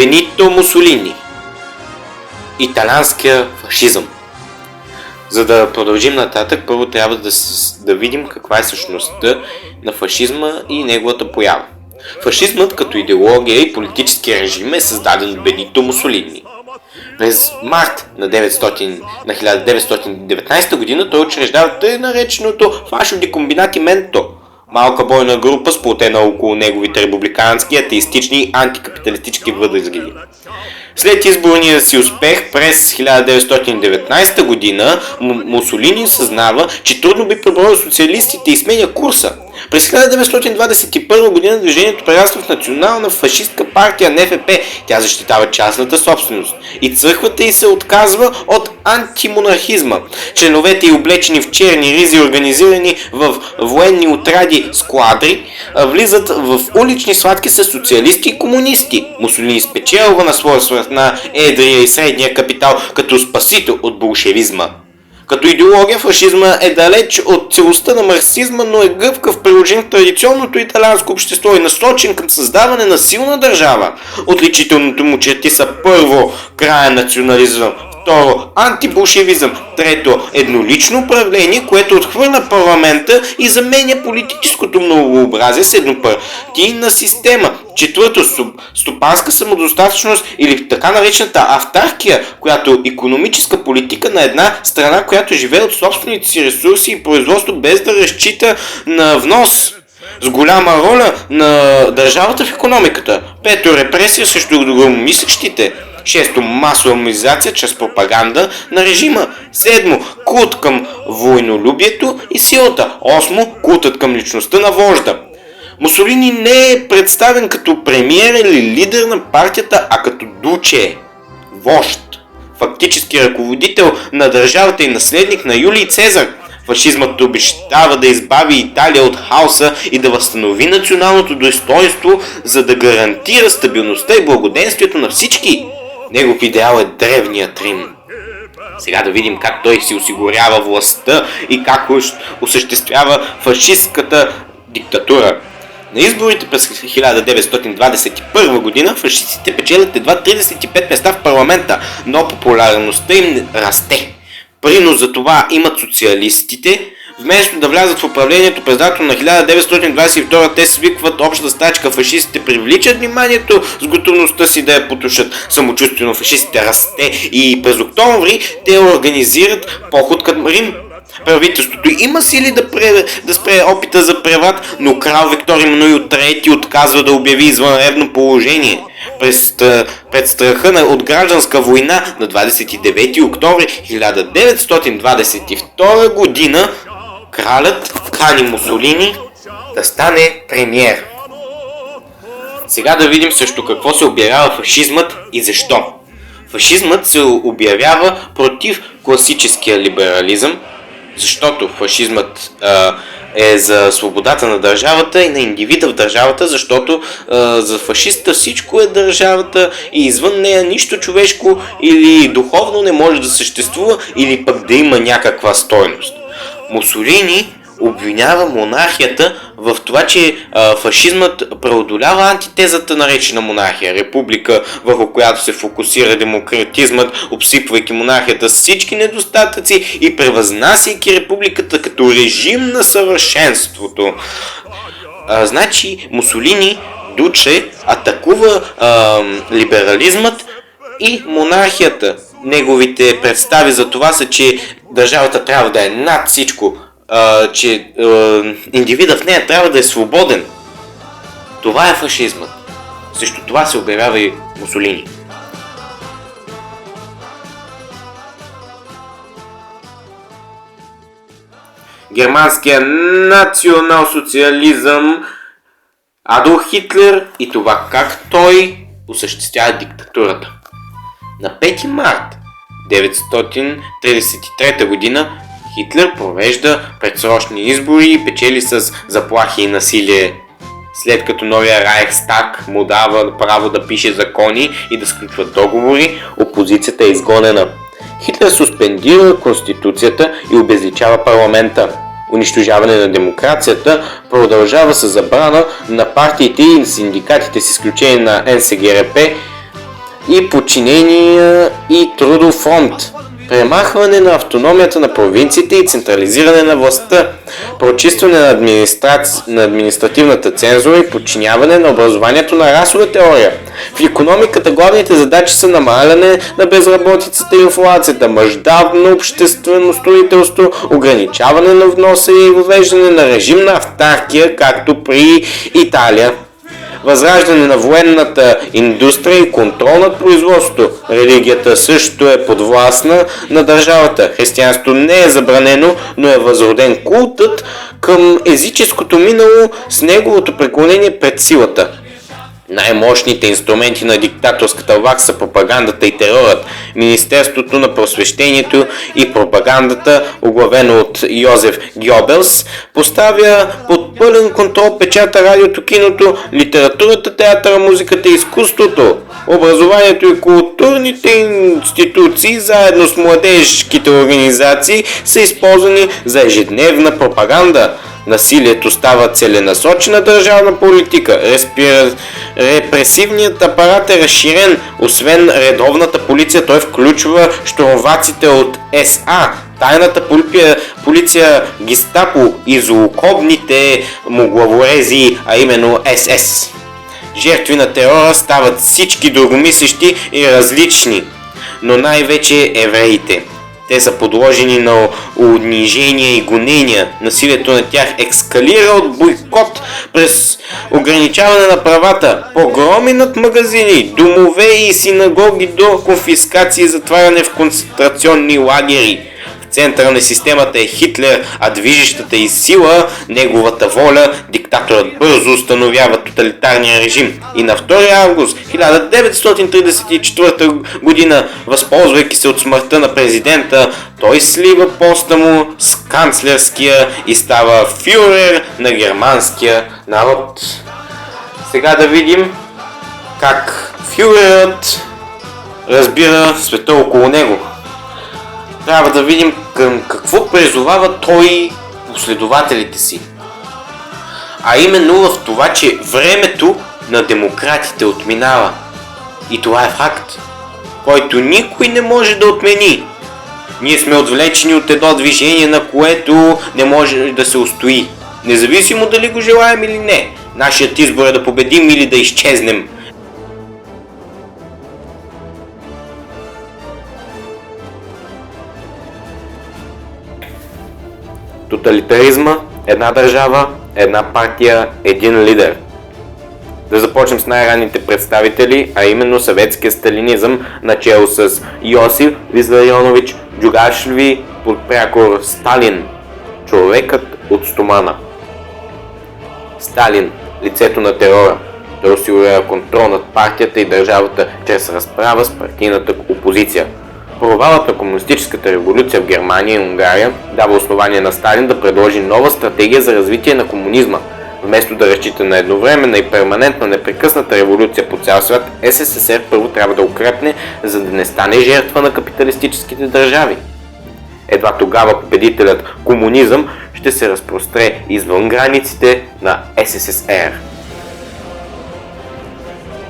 Бенито Мусолини. Италианския фашизъм. За да продължим нататък, първо трябва да видим каква е същността на фашизма и неговата поява. Фашизмът като идеология и политически режим е създаден от Бенито Мусолини. През март на 1919 година той учреждава тъй нареченото Фашо ди Комбинатименто, малка бойна група, сплотена около неговите републикански, атеистични и антикапиталистически възгледи. След изборния си успех през 1919 година Мусолини съзнава, че трудно би преборил социалистите и сменя курса. През 1921 година движението прераства в национална фашистка партия НФП. Тя защитава частната собственост и църквата й се отказва от антимонархизма. Членовете й, облечени в черни ризи, организирани в военни отряди складри, влизат в улични схватки с социалисти и комунисти. Мусолини спечелва на своя страна едрия и средния капитал като спасител от болшевизма. Като идеология фашизма е далеч от целостта на марксизма, но е гъвкав, приложен в традиционното италианско общество и насочен към създаване на силна държава. Отличителното му черти са: първо, краен национализъм; второ, антиболшевизъм; трето, еднолично управление, което отхвърля парламента и заменя политическото многообразие с еднопартийна система; четвърто, стопанска самодостатъчност или така наречената автаркия, която икономическа политика на една страна, която живее от собствените си ресурси и производство без да разчита на внос, с голяма роля на държавата в икономиката; пето, репресия срещу громомислещите; шесто, масова мобилизация чрез пропаганда на режима; седмо, култ към войнолюбието и силата; осмо, култът към личността на вожда. Мусолини не е представен като премиер или лидер на партията, а като дуче, вожд, фактически ръководител на държавата и наследник на Юлий Цезар. Фашизмът обещава да избави Италия от хаоса и да възстанови националното достоинство, за да гарантира стабилността и благоденствието на всички. Негов идеал е древният Рим. Сега да видим как той си осигурява властта и как осъществява фашистката диктатура. На изборите през 1921 година фашистите печелят едва 35 места в парламента, но популярността им расте. Принос за това имат социалистите. Вместо да влязат в управлението през лятото на 1922, те свикват обща стачка. Фашистите привличат вниманието с готовността си да я потушат. Самочувствието на фашистите расте и през октомври те организират поход към Рим. Правителството има сили да спре опита за преврат, но крал Виктор Емануил III отказва да обяви извънредно положение. Пред страха от гражданска война на 29 октомври 1922 година кралят кани Мусолини да стане премиер. Сега да видим също какво се обявява фашизмът и защо. Фашизмът се обявява против класическия либерализъм, защото фашизмът е за свободата на държавата и на индивида в държавата, защото за фашиста всичко е държавата и извън нея нищо човешко или духовно не може да съществува или пък да има някаква стойност. Мусолини обвинява монархията в това, че фашизмът преодолява антитезата наречена монархия, република, върху която се фокусира демократизмът, обсипвайки монархията с всички недостатъци и превъзнасяйки републиката като режим на съвършенството. Значи Мусолини, Дуче, атакува либерализмът и монархията. Неговите представи за това са, че държавата трябва да е над всичко, че индивидът в нея трябва да е свободен. Това е фашизмът. Срещу това се обявява и Мусолини. Германския национал-социализъм, Адолф Хитлер и това как той осъществява диктатурата. На 5 март 1933 година Хитлер провежда предсрочни избори и печели с заплахи и насилие. След като новия Райхстаг му дава право да пише закони и да сключва договори, опозицията е изгонена. Хитлер суспендира конституцията и обезличава парламента. Унищожаване на демокрацията продължава с забрана на партиите и синдикатите с изключение на НСГРП и подчинения и трудов фонд, премахване на автономията на провинциите и централизиране на властта, прочистване на административната цензура и подчиняване на образованието на расова теория. В икономиката главните задачи са намаляне на безработицата и инфлацията, мащабно обществено строителство, ограничаване на вноса и въвеждане на режим на автаркия, както при Италия. Възраждане на военната индустрия и контрол над производството. Религията също е подвластна на държавата. Християнството не е забранено, но е възроден култът към езическото минало с неговото преклонение пред силата. Най-мощните инструменти на диктаторската власт са пропагандата и терорът. Министерството на просвещението и пропагандата, оглавено от Йозеф Гьобелс, поставя под пълен контрол печата, радиото, киното, литературата, театъра, музиката и изкуството. Образованието и културните институции, заедно с младежките организации, са използвани за ежедневна пропаганда. Насилието става целенасочена държавна политика. Репресивният апарат е разширен. Освен редовната полиция, той включва щурмоваците от СА, тайната полиция Гестапо и злокобните му главорези, а именно СС. Жертви на терора стават всички другомислещи и различни, но най-вече евреите. Те са подложени на унижения и гонения. Насилието на тях ескалира от бойкот през ограничаване на правата, погроми над магазини, домове и синагоги до конфискации и затваряне в концентрационни лагери. В центъра на системата е Хитлер, а движещата и сила, неговата воля, диктаторът бързо установява тоталитарния режим. И на 2 август 1934 година, възползвайки се от смъртта на президента, той слива поста му с канцлерския и става фюрер на германския народ. Сега да видим как фюрерът разбира света около него. Трябва да видим към какво призовава той последователите си. А именно в това, че времето на демократите отминава. И това е факт, който никой не може да отмени. Ние сме отвлечени от едно движение, на което не може да се устои. Независимо дали го желаем или не. Нашият избор е да победим или да изчезнем. Тоталитаризма, една държава, една партия, един лидер. Да започнем с най-ранните представители, а именно съветския сталинизъм, начело с Йосиф Виссарионович Джугашвили под прякор Сталин, човекът от стомана. Сталин, лицето на терора. Той осигурява контрол над партията и държавата чрез разправа с партийната опозиция. Провалът на комунистическата революция в Германия и Унгария дава основание на Сталин да предложи нова стратегия за развитие на комунизма. Вместо да разчита на едновременна и перманентна непрекъсната революция по цял свят, СССР първо трябва да укрепне, за да не стане жертва на капиталистическите държави. Едва тогава победителят комунизъм ще се разпростре извън границите на СССР.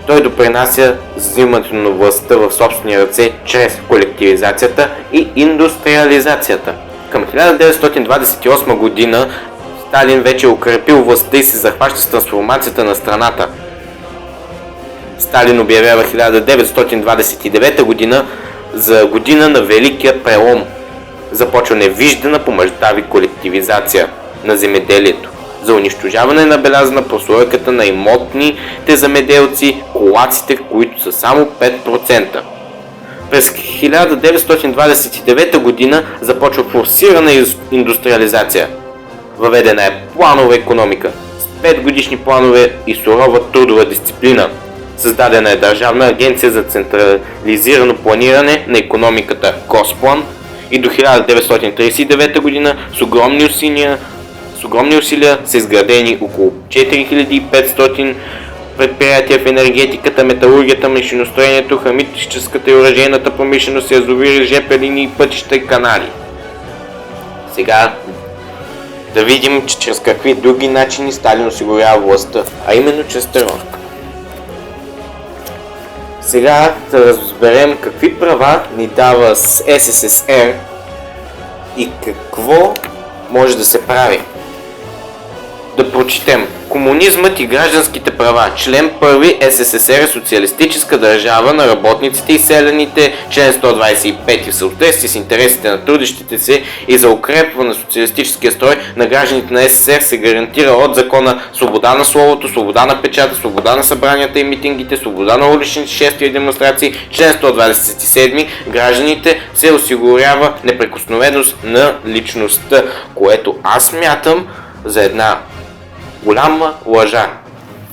Той допринася за взимането на властта в собствени ръце чрез колективизацията и индустриализацията. Към 1928 година Сталин вече е укрепил властта и се захваща с трансформацията на страната. Сталин обявява 1929 година за година на Великия прелом. Започва невиждана по мащаби колективизация на земеделието, за унищожаване на белязана прослойката на имотните земеделци, колаците, които са само 5%. През 1929 година започва форсирана индустриализация. Въведена е планова икономика с 5 годишни планове и сурова трудова дисциплина. Създадена е Държавна агенция за централизирано планиране на икономиката Госплан и до 1939 година с огромни усилия са изградени около 4500 предприятия в енергетиката, металургията, машиностроението, химическата и оръжейната промишленост, язовири, ЖП линии, пътища и канали. Сега да видим, че чрез какви други начини Сталин осигурява властта, а именно чрез терор. Сега да разберем какви права ни дава СССР и какво може да се прави. Да прочетем. Комунизмът и гражданските права. Член 1. СССР е социалистическа държава на работниците и селяните. Член 125. В съответствие с интересите на трудещите се и за укрепване на социалистическия строй на гражданите на СССР се гарантира от закона свобода на словото, свобода на печата, свобода на събранията и митингите, свобода на уличните шествия и демонстрации. Член 127. Гражданите се осигурява неприкосновеност на личността, което аз смятам за една голяма лъжа.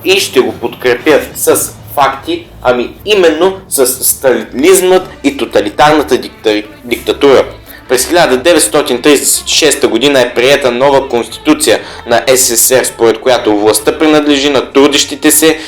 И ще го подкрепя с факти, ами именно с сталинизмът и тоталитарната диктатура. През 1936 година е приета нова конституция на СССР, според която властта принадлежи на трудещите се,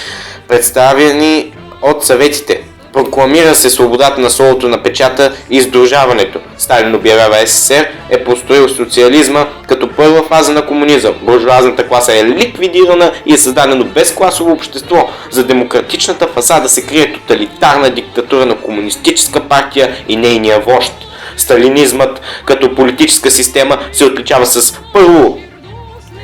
представени от съветите. Прокламира се свободата на словото, на печата и сдружаването. Сталин обявява СССР е построил социализма като първа фаза на комунизъм. Буржуазната класа е ликвидирана и е създадено безкласово общество. За демократичната фасада се крие тоталитарна диктатура на комунистическа партия и нейния вожд. Сталинизмът като политическа система се отличава с първо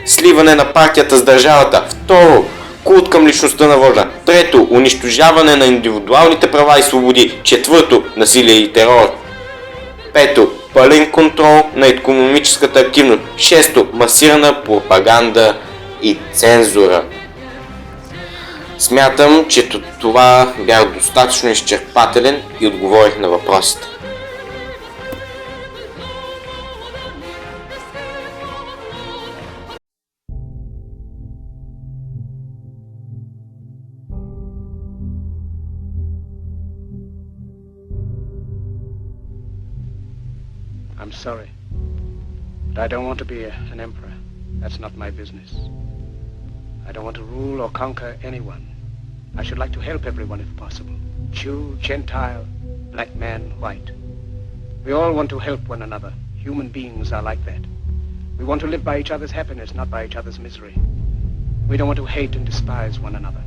сливане на партията с държавата, второ култ към личността на вожда, трето унищожаване на индивидуалните права и свободи, четвърто насилие и терор, пето пълен контрол на икономическата активност, шесто масирана пропаганда и цензура. Смятам, че това бях достатъчно изчерпателен и отговорих на въпросите. I'm sorry, but I don't want to be an emperor. That's not my business. I don't want to rule or conquer anyone. I should like to help everyone if possible. Jew, Gentile, black man, white. We all want to help one another. Human beings are like that. We want to live by each other's happiness, not by each other's misery. We don't want to hate and despise one another.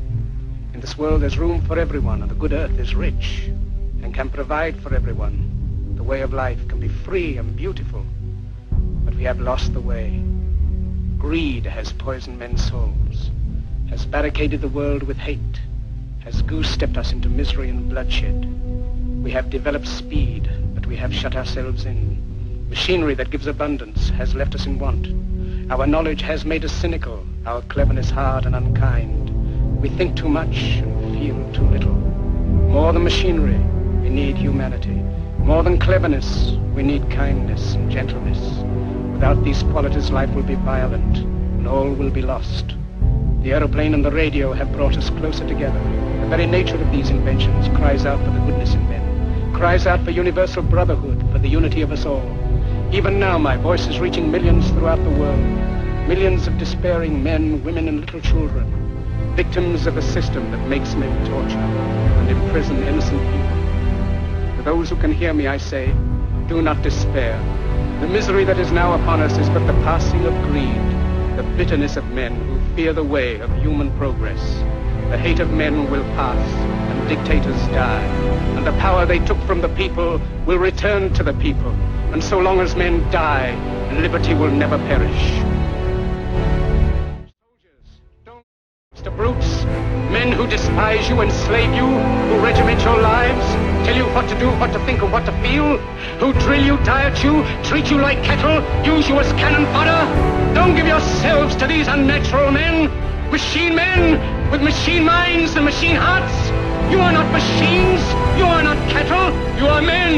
In this world there's room for everyone, and the good earth is rich and can provide for everyone. The way of life can be free and beautiful, but we have lost the way. Greed has poisoned men's souls, has barricaded the world with hate, has goose-stepped us into misery and bloodshed. We have developed speed, but we have shut ourselves in. Machinery that gives abundance has left us in want. Our knowledge has made us cynical, our cleverness hard and unkind. We think too much and feel too little. More than machinery, we need humanity. More than cleverness, we need kindness and gentleness. Without these qualities, life will be violent, and all will be lost. The aeroplane and the radio have brought us closer together. The very nature of these inventions cries out for the goodness in men, cries out for universal brotherhood, for the unity of us all. Even now, my voice is reaching millions throughout the world, millions of despairing men, women, and little children, victims of a system that makes men torture and imprison innocent people. To those who can hear me, I say, do not despair. The misery that is now upon us is but the passing of greed, the bitterness of men who fear the way of human progress. The hate of men will pass, and dictators die, and the power they took from the people will return to the people. And so long as men die, liberty will never perish. Soldiers, don't the brutes, men who despise you, enslave you, who regiment your lives, tell you what to do, what to think, and what to feel, who drill you, diet you, treat you like cattle, use you as cannon fodder. Don't give yourselves to these unnatural men, machine men with machine minds and machine hearts. You are not machines, you are not cattle, you are men.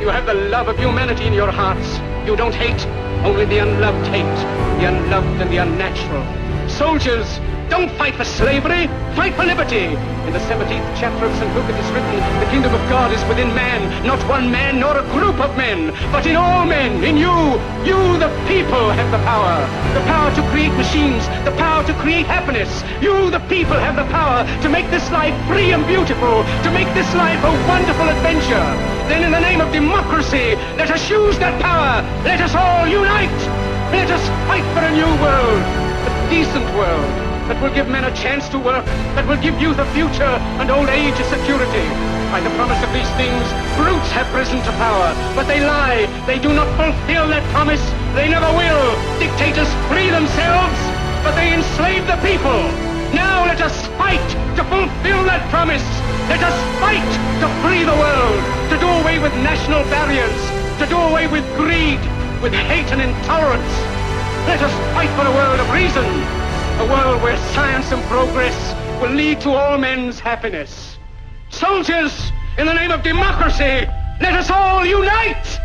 You have the love of humanity in your hearts. You don't hate, only the unloved hate, the unloved and the unnatural. Soldiers, don't fight for slavery, fight for liberty. In the 17th chapter of St. Luke it is written, the kingdom of God is within man, not one man nor a group of men, but in all men, in you. You, the people, have the power to create machines, the power to create happiness. You, the people, have the power to make this life free and beautiful, to make this life a wonderful adventure. Then in the name of democracy, let us use that power. Let us all unite. Let us fight for a new world, a decent world, that will give men a chance to work, that will give youth a future and old age a security. By the promise of these things, brutes have risen to power, but they lie. They do not fulfill that promise. They never will. Dictators free themselves, but they enslave the people. Now let us fight to fulfill that promise. Let us fight to free the world, to do away with national barriers, to do away with greed, with hate and intolerance. Let us fight for a world of reason, a world where science and progress will lead to all men's happiness. Soldiers, in the name of democracy, let us all unite!